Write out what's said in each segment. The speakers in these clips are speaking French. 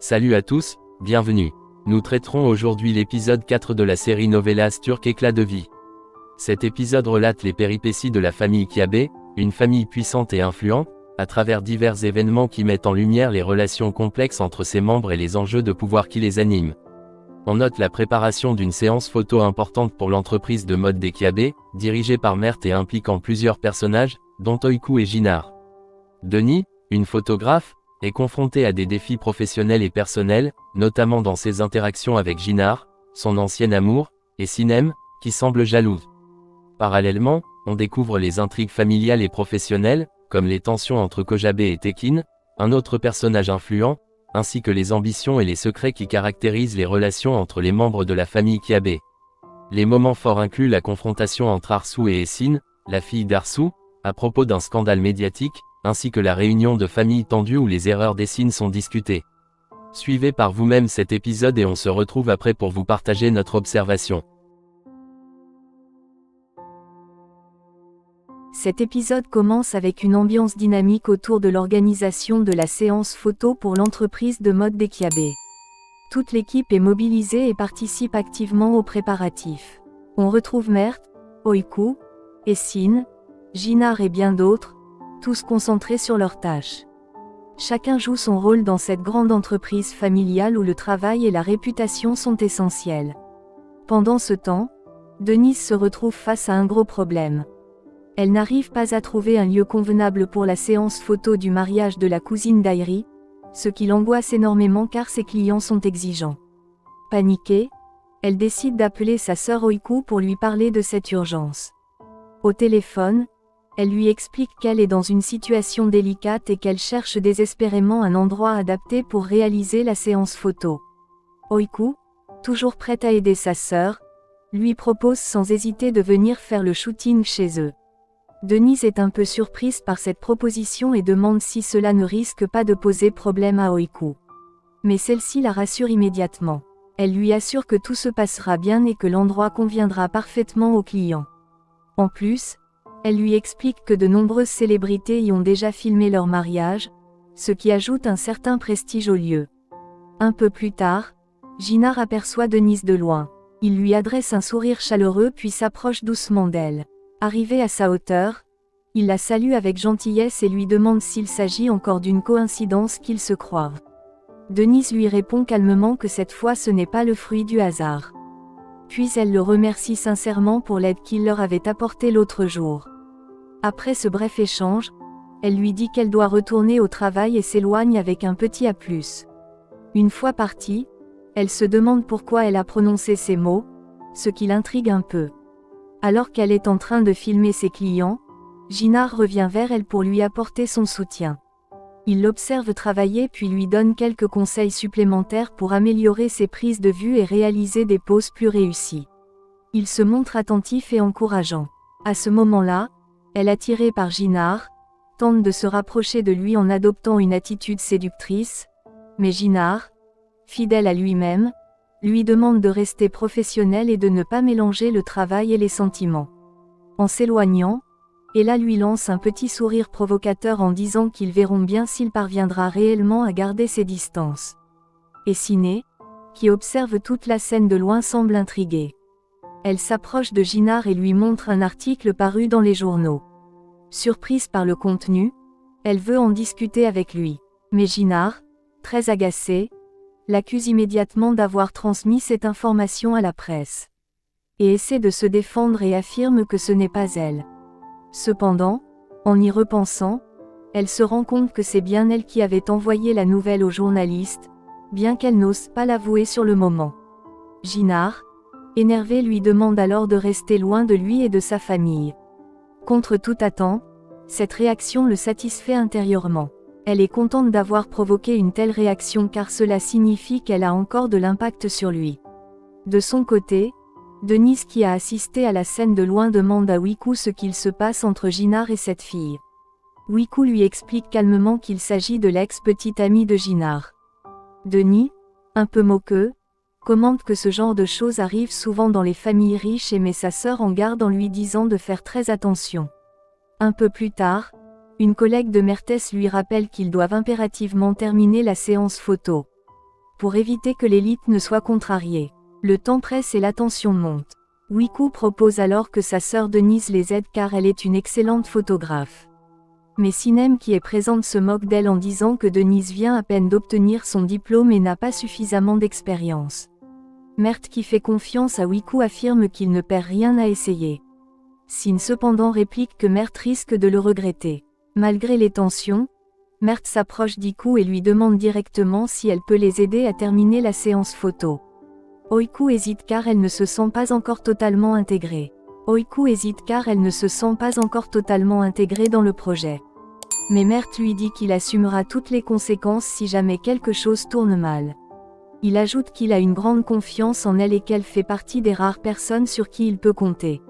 Salut à tous, bienvenue. Nous traiterons aujourd'hui l'épisode 4 de la série Novelas turque Éclat de vie. Cet épisode relate les péripéties de la famille Kiabe, une famille puissante et influente, à travers divers événements qui mettent en lumière les relations complexes entre ses membres et les enjeux de pouvoir qui les animent. On note la préparation d'une séance photo importante pour l'entreprise de mode des Kiabe, dirigée par Mert et impliquant plusieurs personnages, dont Oiku et Jinar. Denis, une photographe, est confrontée à des défis professionnels et personnels, notamment dans ses interactions avec Jinar, son ancien amour, et Sinem, qui semble jalouse. Parallèlement, on découvre les intrigues familiales et professionnelles, comme les tensions entre Kojabe et Tekin, un autre personnage influent, ainsi que les ambitions et les secrets qui caractérisent les relations entre les membres de la famille Kiabe. Les moments forts incluent la confrontation entre Arsu et Essine, la fille d'Arsu, à propos d'un scandale médiatique, ainsi que la réunion de famille tendue où les erreurs d'Essine sont discutées. Suivez par vous-même cet épisode et on se retrouve après pour vous partager notre observation. Cet épisode commence avec une ambiance dynamique autour de l'organisation de la séance photo pour l'entreprise de mode des Kiabe. Toute l'équipe est mobilisée et participe activement aux préparatifs. On retrouve Mert, Oiku, Essine, Jinar et bien d'autres, tous concentrés sur leurs tâches. Chacun joue son rôle dans cette grande entreprise familiale où le travail et la réputation sont essentiels. Pendant ce temps, Denise se retrouve face à un gros problème. Elle n'arrive pas à trouver un lieu convenable pour la séance photo du mariage de la cousine d'Airi, ce qui l'angoisse énormément car ses clients sont exigeants. Paniquée, elle décide d'appeler sa sœur Oiku pour lui parler de cette urgence. Au téléphone, elle lui explique qu'elle est dans une situation délicate et qu'elle cherche désespérément un endroit adapté pour réaliser la séance photo. Oiku, toujours prête à aider sa sœur, lui propose sans hésiter de venir faire le shooting chez eux. Denise est un peu surprise par cette proposition et demande si cela ne risque pas de poser problème à Oiku. Mais celle-ci la rassure immédiatement. Elle lui assure que tout se passera bien et que l'endroit conviendra parfaitement aux clients. En plus, elle lui explique que de nombreuses célébrités y ont déjà filmé leur mariage, ce qui ajoute un certain prestige au lieu. Un peu plus tard, Jinar aperçoit Denise de loin. Il lui adresse un sourire chaleureux puis s'approche doucement d'elle. Arrivé à sa hauteur, il la salue avec gentillesse et lui demande s'il s'agit encore d'une coïncidence qu'ils se croivent. Denise lui répond calmement que cette fois ce n'est pas le fruit du hasard. Puis elle le remercie sincèrement pour l'aide qu'il leur avait apportée l'autre jour. Après ce bref échange, elle lui dit qu'elle doit retourner au travail et s'éloigne avec un petit A+. Une fois partie, elle se demande pourquoi elle a prononcé ces mots, ce qui l'intrigue un peu. Alors qu'elle est en train de filmer ses clients, Jinar revient vers elle pour lui apporter son soutien. Il l'observe travailler puis lui donne quelques conseils supplémentaires pour améliorer ses prises de vue et réaliser des poses plus réussies. Il se montre attentif et encourageant. À ce moment-là, elle, attirée par Jinar, tente de se rapprocher de lui en adoptant une attitude séductrice, mais Jinar, fidèle à lui-même, lui demande de rester professionnel et de ne pas mélanger le travail et les sentiments. En s'éloignant, Ella lui lance un petit sourire provocateur en disant qu'ils verront bien s'il parviendra réellement à garder ses distances. Essine, qui observe toute la scène de loin, semble intriguée. Elle s'approche de Jinar et lui montre un article paru dans les journaux. Surprise par le contenu, elle veut en discuter avec lui. Mais Jinar, très agacé, l'accuse immédiatement d'avoir transmis cette information à la presse. Et essaie de se défendre et affirme que ce n'est pas elle. Cependant, en y repensant, elle se rend compte que c'est bien elle qui avait envoyé la nouvelle aux journalistes, bien qu'elle n'ose pas l'avouer sur le moment. Jinar, énervé, lui demande alors de rester loin de lui et de sa famille. Contre toute attente, cette réaction le satisfait intérieurement. Elle est contente d'avoir provoqué une telle réaction car cela signifie qu'elle a encore de l'impact sur lui. De son côté, Denise, qui a assisté à la scène de loin, demande à Oiku ce qu'il se passe entre Jinar et cette fille. Oiku lui explique calmement qu'il s'agit de l'ex-petite amie de Jinar. Denis, un peu moqueux, commente que ce genre de choses arrive souvent dans les familles riches et met sa sœur en garde en lui disant de faire très attention. Un peu plus tard, une collègue de Mertes lui rappelle qu'ils doivent impérativement terminer la séance photo. pour éviter que l'élite ne soit contrariée. Le temps presse et l'attention monte. Wiku propose alors que sa sœur Denise les aide car elle est une excellente photographe. Mais Sinem qui est présente se moque d'elle en disant que Denise vient à peine d'obtenir son diplôme et n'a pas suffisamment d'expérience. Mert qui fait confiance à Wiku affirme qu'il ne perd rien à essayer. Sin cependant réplique que Mert risque de le regretter. Malgré les tensions, Mert s'approche d'Iku et lui demande directement si elle peut les aider à terminer la séance photo. Oiku hésite car elle ne se sent pas encore totalement intégrée. Dans le projet. Mais Mert lui dit qu'il assumera toutes les conséquences si jamais quelque chose tourne mal. Il ajoute qu'il a une grande confiance en elle et qu'elle fait partie des rares personnes sur qui il peut compter.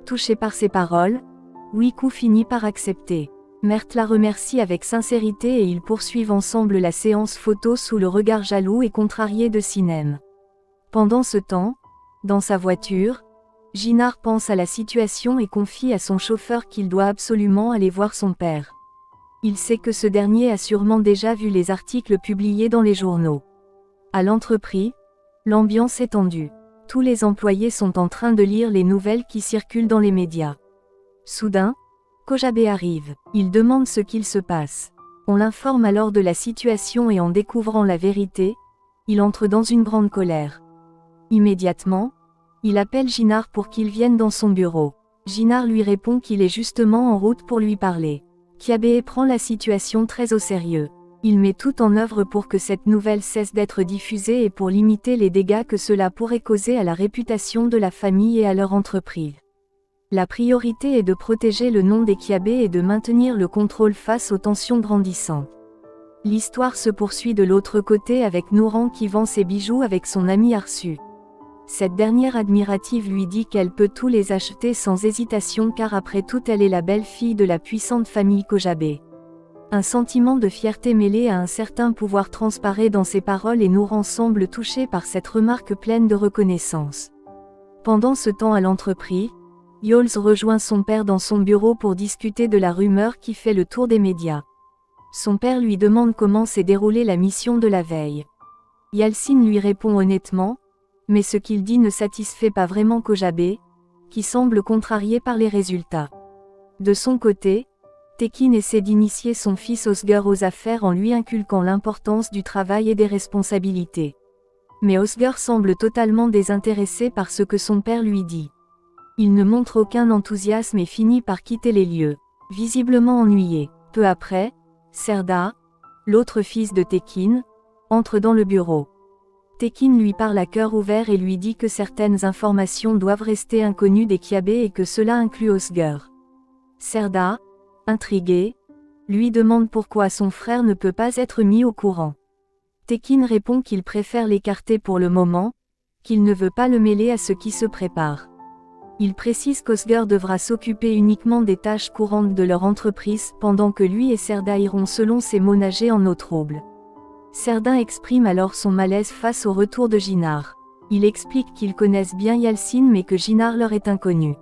Touché par ses paroles, Wiku finit par accepter. Mert la remercie avec sincérité et ils poursuivent ensemble la séance photo sous le regard jaloux et contrarié de Sinem. Pendant ce temps, dans sa voiture, Jinar pense à la situation et confie à son chauffeur qu'il doit absolument aller voir son père. Il sait que ce dernier a sûrement déjà vu les articles publiés dans les journaux. À l'entreprise, l'ambiance est tendue. Tous les employés sont en train de lire les nouvelles qui circulent dans les médias. Soudain, Kojabe arrive. Il demande ce qu'il se passe. On l'informe alors de la situation et en découvrant la vérité, il entre dans une grande colère. Immédiatement, il appelle Jinar pour qu'il vienne dans son bureau. Jinar lui répond qu'il est justement en route pour lui parler. Kyabe prend la situation très au sérieux. Il met tout en œuvre pour que cette nouvelle cesse d'être diffusée et pour limiter les dégâts que cela pourrait causer à la réputation de la famille et à leur entreprise. La priorité est de protéger le nom des Kyabe et de maintenir le contrôle face aux tensions grandissantes. L'histoire se poursuit de l'autre côté avec Nouran qui vend ses bijoux avec son ami Arsu. Cette dernière admirative lui dit qu'elle peut tous les acheter sans hésitation car après tout elle est la belle-fille de la puissante famille Kojabe. Un sentiment de fierté mêlé à un certain pouvoir transparaît dans ses paroles et Nouran semble touché par cette remarque pleine de reconnaissance. Pendant ce temps à l'entreprise, Yols rejoint son père dans son bureau pour discuter de la rumeur qui fait le tour des médias. Son père lui demande comment s'est déroulée la mission de la veille. Yalcin lui répond honnêtement, mais ce qu'il dit ne satisfait pas vraiment Kojabe, qui semble contrarié par les résultats. De son côté, Tekin essaie d'initier son fils Osgur aux affaires en lui inculquant l'importance du travail et des responsabilités. Mais Osgur semble totalement désintéressé par ce que son père lui dit. Il ne montre aucun enthousiasme et finit par quitter les lieux, visiblement ennuyé. Peu après, Serda, l'autre fils de Tekin, entre dans le bureau. Tekin lui parle à cœur ouvert et lui dit que certaines informations doivent rester inconnues des Kyabe et que cela inclut Osgur. Serda, intrigué, lui demande pourquoi son frère ne peut pas être mis au courant. Tekin répond qu'il préfère l'écarter pour le moment, qu'il ne veut pas le mêler à ce qui se prépare. Il précise qu'Osgur devra s'occuper uniquement des tâches courantes de leur entreprise pendant que lui et Serda iront selon ses mots nager en eau trouble. Serda exprime alors son malaise face au retour de Jinar. Il explique qu'ils connaissent bien Yalcin mais que Jinar leur est inconnu.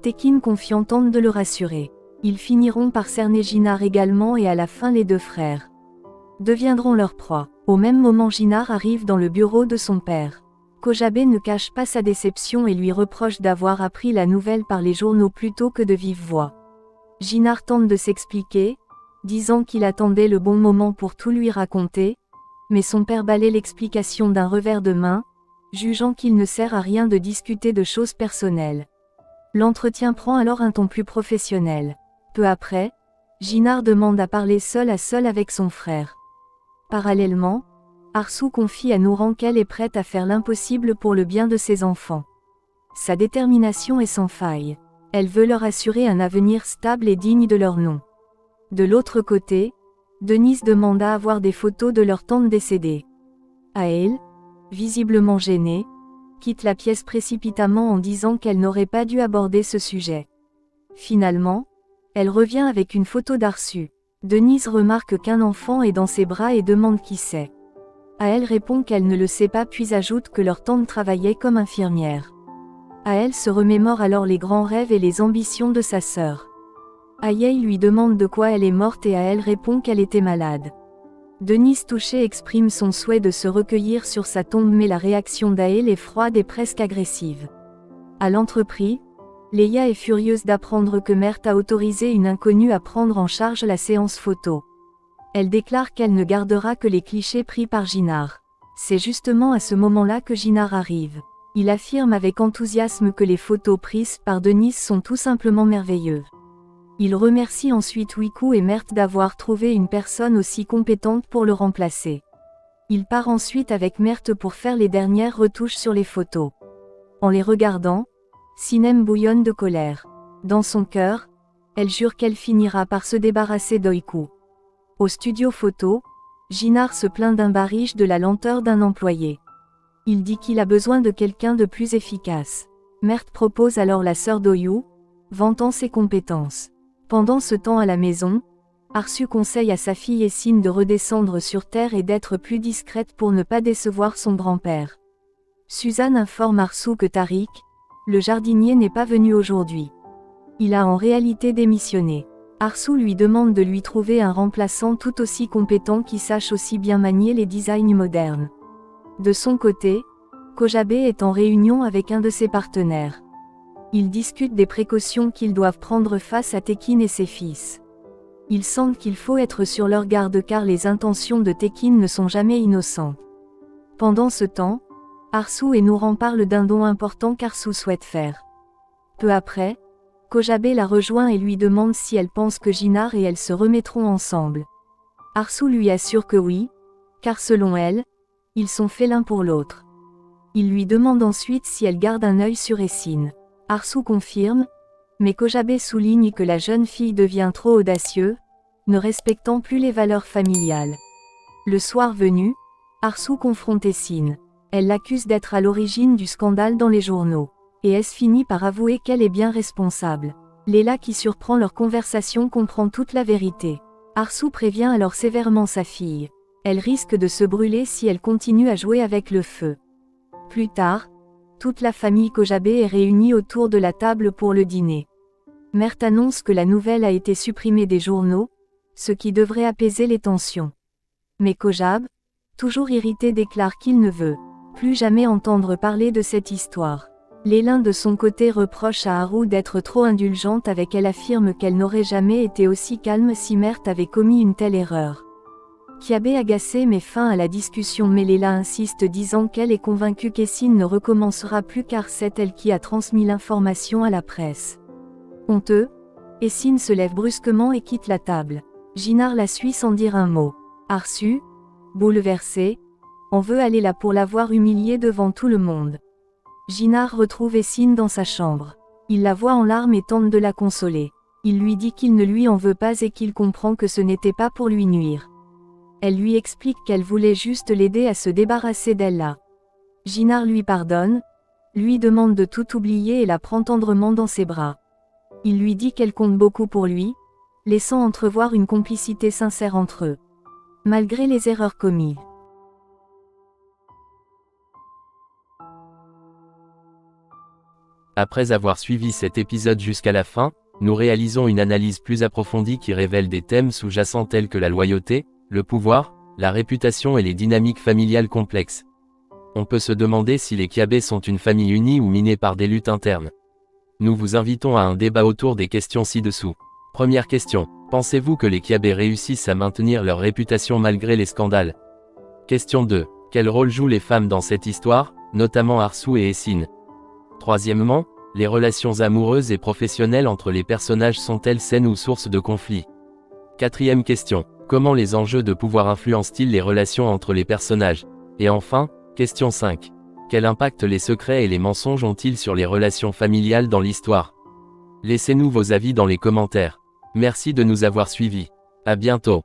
Tekin confiant tente de le rassurer. Ils finiront par cerner Jinar également et à la fin les deux frères deviendront leur proie. Au même moment Jinar arrive dans le bureau de son père. Kojabe ne cache pas sa déception et lui reproche d'avoir appris la nouvelle par les journaux plutôt que de vive voix. Jinar tente de s'expliquer, disant qu'il attendait le bon moment pour tout lui raconter, mais son père balaie l'explication d'un revers de main, jugeant qu'il ne sert à rien de discuter de choses personnelles. L'entretien prend alors un ton plus professionnel. Peu après, Jinar demande à parler seul à seul avec son frère. Parallèlement, Arsu confie à Nouran qu'elle est prête à faire l'impossible pour le bien de ses enfants. Sa détermination est sans faille. Elle veut leur assurer un avenir stable et digne de leur nom. De l'autre côté, Denise demande à avoir des photos de leur tante décédée. Ael, visiblement gênée, quitte la pièce précipitamment en disant qu'elle n'aurait pas dû aborder ce sujet. Finalement, elle revient avec une photo d'Arsu. Denise remarque qu'un enfant est dans ses bras et demande qui c'est. Ael répond qu'elle ne le sait pas puis ajoute que leur tante travaillait comme infirmière. Ael se remémore alors les grands rêves et les ambitions de sa sœur. Ayei lui demande de quoi elle est morte et Ael répond qu'elle était malade. Denise touché exprime son souhait de se recueillir sur sa tombe mais la réaction d'Aël est froide et presque agressive. À l'entreprise, Leia est furieuse d'apprendre que Mert a autorisé une inconnue à prendre en charge la séance photo. Elle déclare qu'elle ne gardera que les clichés pris par Ginard. C'est justement à ce moment-là que Ginard arrive. Il affirme avec enthousiasme que les photos prises par Denise sont tout simplement merveilleuses. Il remercie ensuite Wiku et Mert d'avoir trouvé une personne aussi compétente pour le remplacer. Il part ensuite avec Mert pour faire les dernières retouches sur les photos. En les regardant, Sinem bouillonne de colère. Dans son cœur, elle jure qu'elle finira par se débarrasser d'Oiku. Au studio photo, Ginard se plaint d'un barrage de la lenteur d'un employé. Il dit qu'il a besoin de quelqu'un de plus efficace. Mert propose alors la sœur d'Oyu, vantant ses compétences. Pendant ce temps à la maison, Arsu conseille à sa fille Essine de redescendre sur Terre et d'être plus discrète pour ne pas décevoir son grand-père. Suzanne informe Arsu que Tariq, le jardinier, n'est pas venu aujourd'hui. Il a en réalité démissionné. Arsu lui demande de lui trouver un remplaçant tout aussi compétent qui sache aussi bien manier les designs modernes. De son côté, Kojabe est en réunion avec un de ses partenaires. Ils discutent des précautions qu'ils doivent prendre face à Tekin et ses fils. Ils sentent qu'il faut être sur leur garde car les intentions de Tekin ne sont jamais innocentes. Pendant ce temps, Arsu et Nouran parlent d'un don important qu'Arsu souhaite faire. Peu après, Kojabe la rejoint et lui demande si elle pense que Ginard et elle se remettront ensemble. Arsu lui assure que oui, car selon elle, ils sont faits l'un pour l'autre. Il lui demande ensuite si elle garde un œil sur Essine. Arsu confirme, mais Kojabe souligne que la jeune fille devient trop audacieuse, ne respectant plus les valeurs familiales. Le soir venu, Arsu confronte Essine. Elle l'accuse d'être à l'origine du scandale dans les journaux. Et S finit par avouer qu'elle est bien responsable. Leila, qui surprend leur conversation, comprend toute la vérité. Arsu prévient alors sévèrement sa fille. Elle risque de se brûler si elle continue à jouer avec le feu. Plus tard, toute la famille Kojabe est réunie autour de la table pour le dîner. Mert annonce que la nouvelle a été supprimée des journaux, ce qui devrait apaiser les tensions. Mais Kojabe, toujours irrité, déclare qu'il ne veut plus jamais entendre parler de cette histoire. Leila de son côté reproche à Haru d'être trop indulgente avec elle, affirme qu'elle n'aurait jamais été aussi calme si Mert avait commis une telle erreur. Kiabe agacé met fin à la discussion mais Leila insiste disant qu'elle est convaincue qu'Essine ne recommencera plus car c'est elle qui a transmis l'information à la presse. Honteux, Essine se lève brusquement et quitte la table. Ginard la suit sans dire un mot. Arsu, bouleversé, en veut aller là pour l'avoir humiliée devant tout le monde. Ginard retrouve Essine dans sa chambre. Il la voit en larmes et tente de la consoler. Il lui dit qu'il ne lui en veut pas et qu'il comprend que ce n'était pas pour lui nuire. Elle lui explique qu'elle voulait juste l'aider à se débarrasser d'elle. Ginard lui pardonne, lui demande de tout oublier et la prend tendrement dans ses bras. Il lui dit qu'elle compte beaucoup pour lui, laissant entrevoir une complicité sincère entre eux. Malgré les erreurs commises. Après avoir suivi cet épisode jusqu'à la fin, nous réalisons une analyse plus approfondie qui révèle des thèmes sous-jacents tels que la loyauté, le pouvoir, la réputation et les dynamiques familiales complexes. On peut se demander si les Kiabe sont une famille unie ou minée par des luttes internes. Nous vous invitons à un débat autour des questions ci-dessous. Première question, pensez-vous que les Kiabe réussissent à maintenir leur réputation malgré les scandales? Question 2, quel rôle jouent les femmes dans cette histoire, notamment Arsu et Essine? Troisièmement, les relations amoureuses et professionnelles entre les personnages sont-elles saines ou source de conflits? Quatrième question, comment les enjeux de pouvoir influencent-ils les relations entre les personnages? Et enfin, question 5. Quel impact les secrets et les mensonges ont-ils sur les relations familiales dans l'histoire? Laissez-nous vos avis dans les commentaires. Merci de nous avoir suivis. À bientôt.